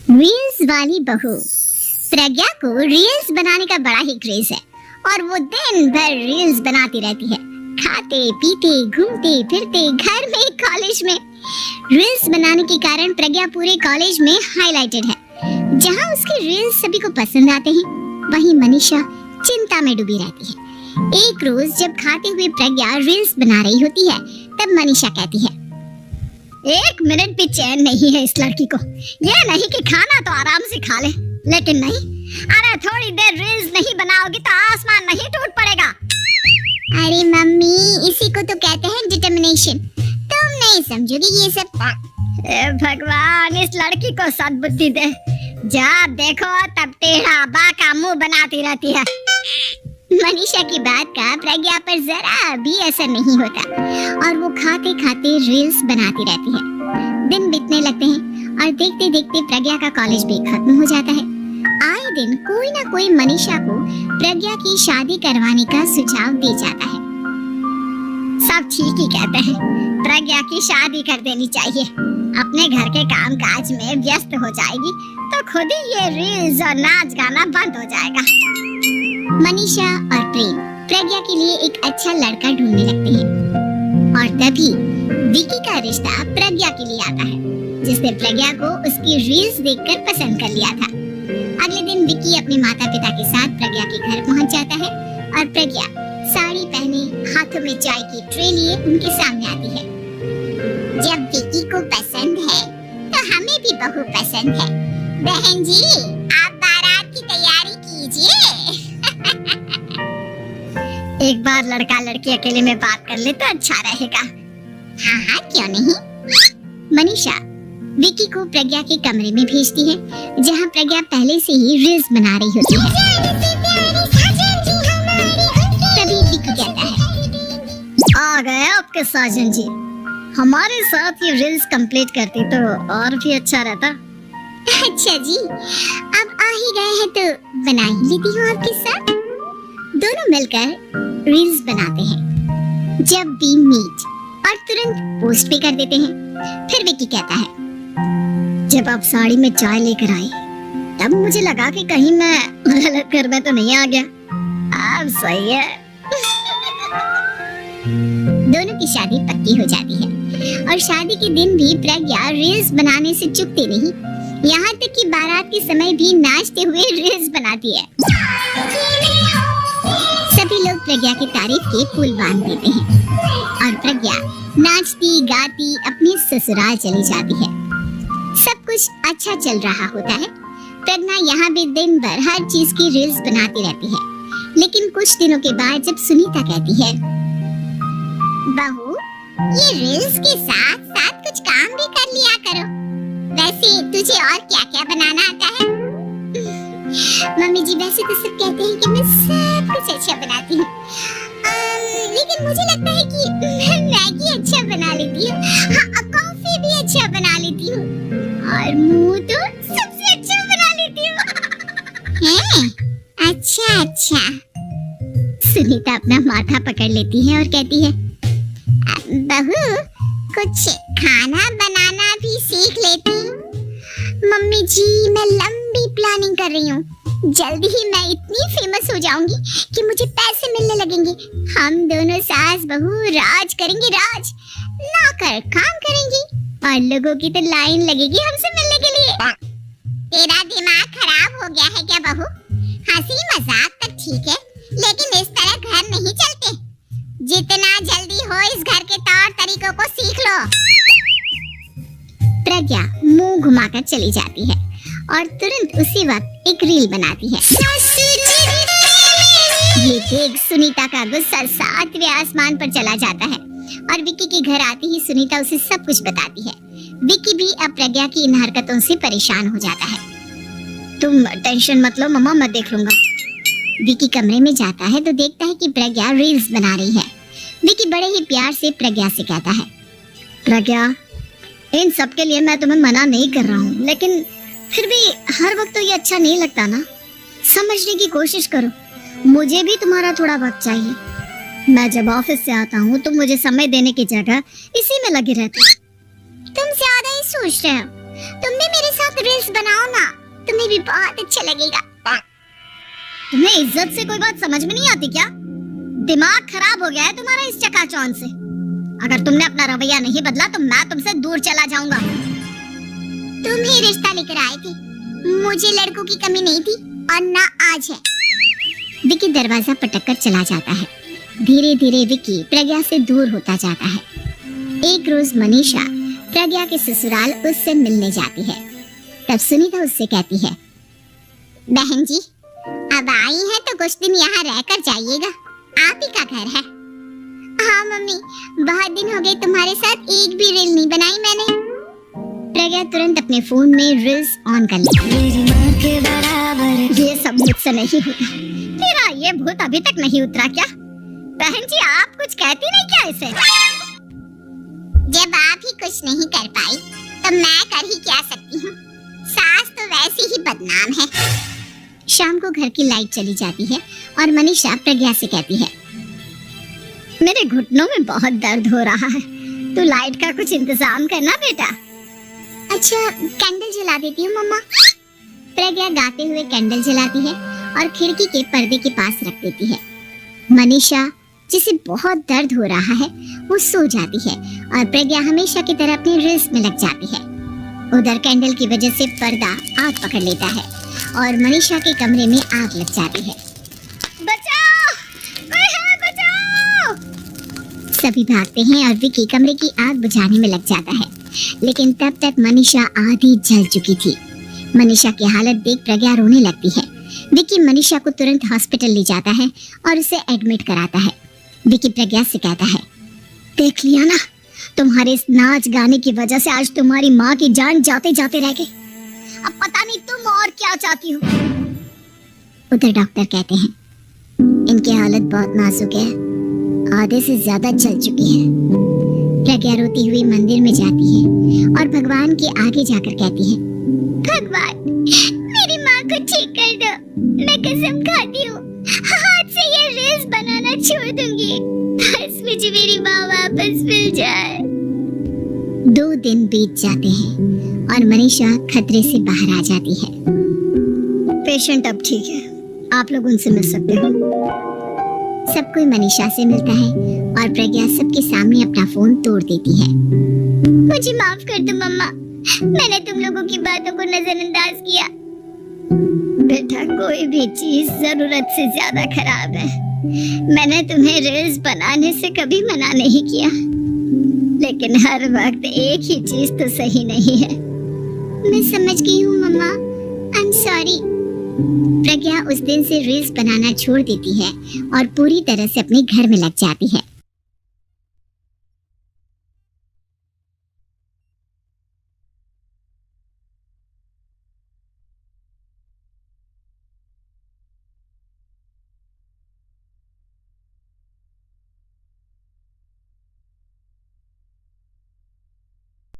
Reels वाली बहू। प्रज्ञा को रील्स बनाने का बड़ा ही क्रेज है और वो दिन भर रील्स बनाती रहती है, खाते पीते घूमते फिरते, घर में कॉलेज में। रील्स बनाने के कारण प्रज्ञा पूरे कॉलेज में हाईलाइटेड है। जहां उसके रील्स सभी को पसंद आते हैं, वहीं मनीषा चिंता में डूबी रहती है। एक रोज जब खाते हुए प्रज्ञा रील्स बना रही होती है, तब मनीषा कहती है, एक मिनट भी चैन नहीं है इस लड़की को। ये नहीं कि खाना तो आराम से खा ले, लेकिन नहीं, अरे थोड़ी देर रील्स नहीं बनाओगी तो आसमान नहीं टूट पड़ेगा। अरे मम्मी, इसी को तो कहते हैं डिटर्मिनेशन। तुम नहीं समझोगी ये सब। भगवान, इस लड़की को सद्बुद्धि दे। जब देखो तब टेढ़ा बाका मुंह बनाती रहती है। मनीषा की बात का प्रज्ञा पर जरा भी असर नहीं होता और वो खाते खाते रील्स बनाती रहती है। दिन बीतने लगते हैं और देखते देखते प्रज्ञा का कॉलेज भी खत्म हो जाता है। आए दिन कोई ना कोई मनीषा को प्रज्ञा की शादी करवाने का सुझाव दे जाता है। सब ठीक ही कहते हैं, प्रज्ञा की शादी कर देनी चाहिए। अपने घर के काम काज में व्यस्त हो जाएगी तो खुद ही ये रील्स और नाच गाना बंद हो जाएगा। मनीषा और प्रेम प्रज्ञा के लिए एक अच्छा लड़का ढूंढने लगते हैं और तभी विकी का रिश्ता प्रज्ञा के लिए आता है, जिसने प्रज्ञा को उसकी रील्स देखकर पसंद कर लिया था। अगले दिन विकी अपने माता पिता के साथ प्रज्ञा के घर पहुंच जाता है और प्रज्ञा साड़ी पहने हाथों में चाय की ट्रे लिए उनके सामने आती है। जब विकी को पसंद है तो हमें भी बहू पसंद है। बहन जी, आप बारात की तैयारी कीजिए। एक बार लड़का लड़की अकेले में बात कर ले तो अच्छा रहेगा। हाँ हाँ, क्यों नहीं। मनीषा विकी को प्रज्ञा के कमरे में भेजती है, जहाँ प्रज्ञा पहले से ही रील्स बना रही होती है। तभी विकी कहता है, आ गए आपके साजन जी। हमारे साथ ये रील्स कंप्लीट करती तो और भी अच्छा रहता। अच्छा जी, अब आ ही गए हैं तो बना ही लेती हूँ आपके साथ। दोनों मिलकर रील्स बनाते हैं। जब भी मीट और तुरंत पोस्ट भी कर देते हैं। फिर विकी कहता है, जब आप साड़ी में चाय लेकर आई तब मुझे लगा कि कहीं मैं गलत घर में तो नहीं आ गया। अब सही है। दोनों की शादी पक्की हो जाती है और शादी के दिन भी प्रज्ञा रील्स बनाने से चूकती नहीं। यहाँ तक कि बारात के समय भी नाचते हुए रील्स बनाती है। सभी लोग प्रज्ञा की तारीफ के पुल बांध देते हैं और प्रज्ञा नाचती गाती अपने ससुराल चली जाती है। सब कुछ अच्छा चल रहा होता है। प्रज्ञा यहाँ भी दिन भर हर चीज की रील्स बनाती रहती है। लेकिन कुछ दिनों के बाद जब सुनीता कहती है, बहू, ये रील्स के साथ साथ कुछ काम भी कर लिया करो। वैसे तुझे और क्या क्या बनाना आता है? मम्मी जी, वैसे तो सब कहते हैं कि मैं सब कुछ अच्छा बनाती हूँ, लेकिन मुझे लगता है कि मैं मैगी अच्छा बना लेती हूँ। हाँ, कॉफी भी अच्छा बना लेती हूँ और मुंह तो सबसे अच्छा बना लेती हूँ। अच्छा अच्छा। सुनीता अपना माथा पकड़ लेती है और कहती है, बहू, कुछ खाना बनाना भी सीख लेती हूँ। मम्मी जी, मैं लंबी प्लानिंग कर रही हूँ। जल्दी ही मैं इतनी फेमस हो जाऊंगी कि मुझे पैसे मिलने लगेंगे। हम दोनों सास बहू राज करेंगे, राज। नौकर काम करेंगे और लोगों की तो लाइन लगेगी हमसे मिलने के लिए। तेरा दिमाग खराब हो गया है क्या बहू? हंसी मजाक तक ठीक है, लेकिन इस तरह घर नहीं चलते। जितना जल्दी हो इस घर के तौर तरीकों को सीख लो। प्रज्ञा मुंह घुमाकर चली जाती है और तुरंत उसी वक्त एक रील बनाती है। ये देख सुनीता का गुस्सा 7वें आसमान पर चला जाता है और विकी के घर आते ही सुनीता उसे सब कुछ बताती है। विकी भी अब प्रज्ञा की इन हरकतों से परेशान हो जाता है। तुम टेंशन मत लो मम्मा, मैं देख लूंगा। विकी कमरे में जाता है तो देखता है कि प्रज्ञा रील्स बना रही है। विकी बड़े ही प्यार से प्रज्ञा से कहता है, प्रज्ञा, इन सब के लिए मैं तुम्हें मना नहीं कर रहा हूँ, लेकिन फिर भी हर वक्त तो ये अच्छा नहीं लगता ना। समझने की कोशिश करो, मुझे भी तुम्हारा थोड़ा वक्त चाहिए। मैं जब ऑफिस से आता हूँ तो मुझे समय देने की जगह इसी में लगे रहते हो। तुम ज्यादा ही सोच रहे हो। तुम भी मेरे साथ रील्स बनाओ ना, तुम्हें भी बहुत अच्छा लगेगा। तुम्हें इज्जत से कोई बात समझ में नहीं आती क्या? दिमाग खराब हो गया है तुम्हारा इस चकाचौंध से। अगर तुमने अपना रवैया नहीं बदला तो मैं तुमसे दूर चला जाऊंगा। तुम ही रिश्ता लेकर आए थे, मुझे लड़कों की कमी नहीं थी और ना आज है। विकी दरवाजा पटककर चला जाता है। धीरे धीरे विकी प्रज्ञा से दूर होता जाता है। एक रोज मनीषा प्रज्ञा के ससुराल उससे मिलने जाती है। तब सुनीता उससे कहती है, बहन जी अब आई है तो कुछ दिन यहाँ रहकर जाइएगा, आप ही का घर है। हाँ मम्मी, बहुत दिन हो गए तुम्हारे साथ एक भी रील नहीं बनाई मैंने। प्रज्ञा तुरंत अपने फोन में रील्स ऑन कर लेती है। ये सब मुझसे नहीं होता। तेरा ये भूत अभी तक नहीं उतरा क्या? बहन जी आप कुछ कहती नहीं क्या इसे? जब आप ही कुछ नहीं कर पाई तो मैं कर ही क्या सकती हूँ, सास तो वैसे ही बदनाम है। शाम को घर की लाइट चली जाती है और मनीषा प्रज्ञा से कहती है, मेरे घुटनों में बहुत दर्द हो रहा है, तू लाइट का कुछ इंतजाम करना बेटा। अच्छा कैंडल जला देती हूँ मम्मा। प्रज्ञा गाते हुए कैंडल जलाती है और खिड़की के पर्दे के पास रख देती है। मनीषा जिसे बहुत दर्द हो रहा है वो सो जाती है और प्रज्ञा हमेशा की तरह अपनी रील्स में लग जाती है। उधर कैंडल की वजह से पर्दा आग पकड़ लेता है और मनीषा के कमरे में आग लग जाती है। बचाओ, कोई है बचाओ! सभी भागते हैं और विकी कमरे की आग बुझाने में लग जाता है, लेकिन तब तक मनीषा आधी जल चुकी थी। मनीषा की हालत देख प्रज्ञा रोने लगती है। विकी मनीषा को तुरंत हॉस्पिटल ले जाता है और उसे एडमिट कराता है। विकी प्रज्ञा से कहता है, देख लिया ना, तुम्हारे इस नाच गाने की वजह से आज तुम्हारी माँ की जान जाते जाते रह गई। अब पता नहीं तुम और क्या चाहती हो। उधर डॉक्टर कहते हैं, इनकी हालत बहुत नाजुक है, आधे से ज्यादा जल चुकी है। प्रज्ञा रोती हुई मंदिर में जाती है और भगवान के आगे जाकर कहती है, भगवान मेरी माँ को ठीक कर दो, मैं कसम खाती हूँ हाथ से ये रील्स बनाना छोड़ दूंगी, बस मुझे मेरी माँ वापस मिल जाए। 2 दिन बीत जाते हैं और मनीषा खतरे से बाहर आ जाती है। पेशेंट अब ठीक है, आप लोग उनसे मिल सकते हो। सब कोई मनीषा से मिलता है और प्रज्ञा सबके सामने अपना फोन तोड़ देती है। मुझे माफ कर दो मम्मा, मैंने तुम लोगों की बातों को नजरअंदाज किया। बेटा कोई भी चीज जरूरत से ज्यादा खराब है। मैंने तुम्हें रील्स बनाने से कभी मना नहीं किया, लेकिन हर वक्त एक ही चीज तो सही नहीं है। मैं समझ गई हूँ मम्मा, आई एम सॉरी। प्रज्ञा उस दिन से रील्स बनाना छोड़ देती है और पूरी तरह से अपने घर में लग जाती है।